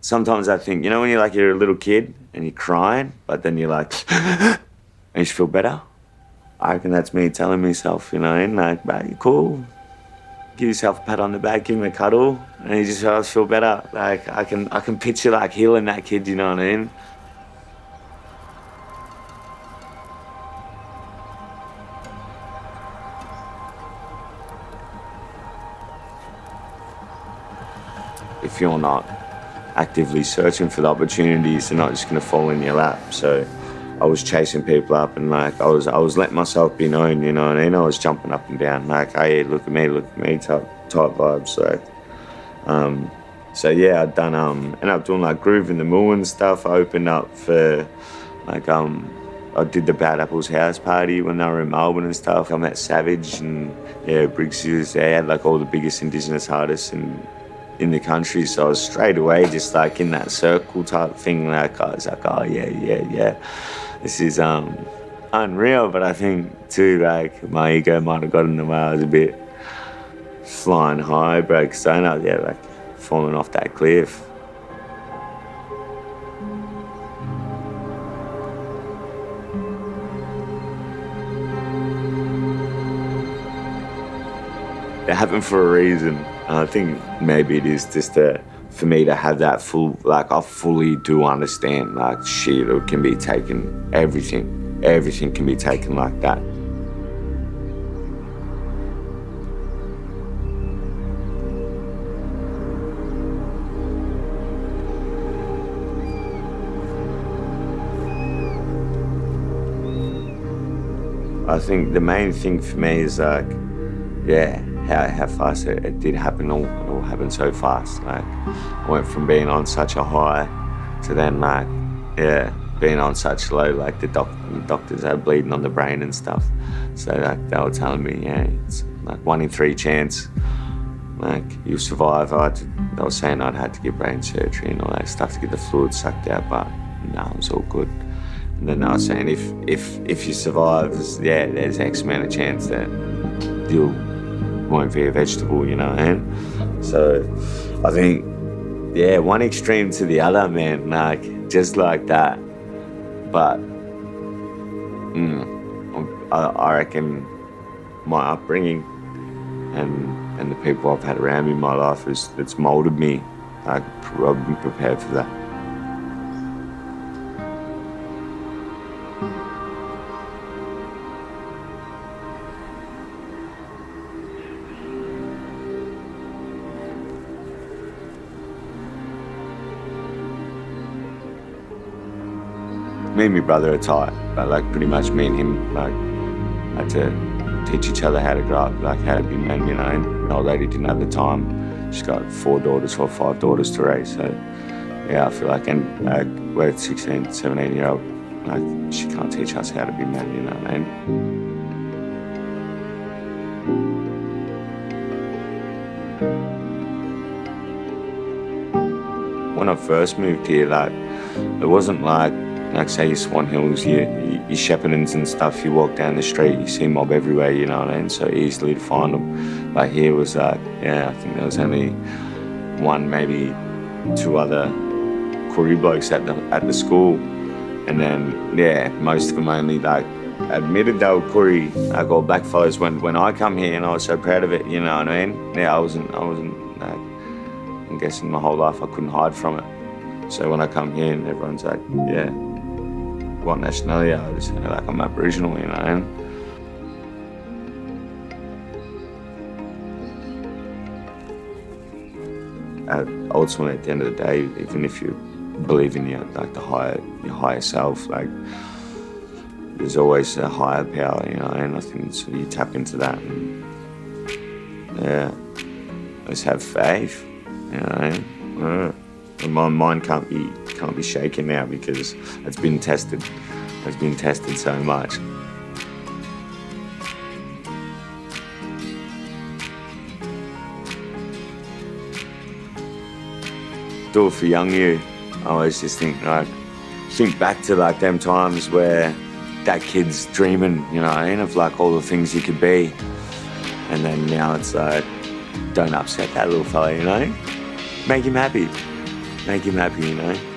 sometimes I think, you know, when you're a little kid and you're crying, but then you're like, and you just feel better. I reckon that's me telling myself, you know, and like, mate, you're cool. Give yourself a pat on the back, give him a cuddle, and you just feel better. Like I can picture like healing that kid, you know what I mean? If you're not actively searching for the opportunities, they're not just gonna fall in your lap. So I was chasing people up and like I was letting myself be known, you know what I mean? I was jumping up and down like, hey, look at me type vibes. So yeah, I'd done ended up doing like Groove in the Mill and stuff. I opened up for like I did the Bad Apples house party when they were in Melbourne and stuff. I met Savage and yeah, Briggsy was there, had like all the biggest Indigenous artists in the country, so I was straight away just like in that circle type thing. Like I was like, oh yeah, this is unreal. But I think too, like my ego might have got in the way. I was a bit flying high, bro, because I know, yeah, like falling off that cliff. It happened for a reason. I think maybe it is just for me to have that full, like I fully do understand, like shit, it can be taken, everything can be taken like that. I think the main thing for me is like, yeah, how fast it did happen, all happened so fast. Like, I went from being on such a high to then like, yeah, being on such low, like the doctors are bleeding on the brain and stuff. So like they were telling me, yeah, it's like 1 in 3 chance, like you'll survive. They were saying I'd had to get brain surgery and all that stuff to get the fluid sucked out, but no, it was all good. And then they were saying if you survive, there's X amount of chance that you won't be a vegetable, you know, and so I think, yeah, one extreme to the other, man, like just like that. But I reckon my upbringing and the people I've had around me in my life it's molded me. Like I've been prepared for that. Me and my brother are tight, but like pretty much me and him like had to teach each other how to grow up, like how to be men, you know. And the old lady didn't have the time. She's got 4 daughters or 5 daughters to raise. So yeah, I feel like, and we're 16, 17-year-old, like she can't teach us how to be men, you know what I mean? When I first moved here, like it wasn't like say, Swan Hills, your Sheppartons and stuff, you walk down the street, you see mob everywhere, you know what I mean? So easily to find them. Like here was like, yeah, I think there was only 1, maybe 2 other Koori blokes at the school. And then, yeah, most of them only like admitted they were Koori, like all black fellows when I come here, and I was so proud of it, you know what I mean? Yeah, I wasn't like, I'm guessing my whole life I couldn't hide from it. So when I come here and everyone's like, yeah, what nationality I was, like I'm Aboriginal, you know. Ultimately, at the end of the day, even if you believe in your higher self, like there's always a higher power, you know. And I think so you tap into that, and yeah, just have faith, you know. And my mind can't be shaken now because it's been tested. It's been tested so much. Do it for young you. I always just think back to like them times where that kid's dreaming, you know, of like all the things he could be, and then now it's like, don't upset that little fella, you know, make him happy. make him happy, you know.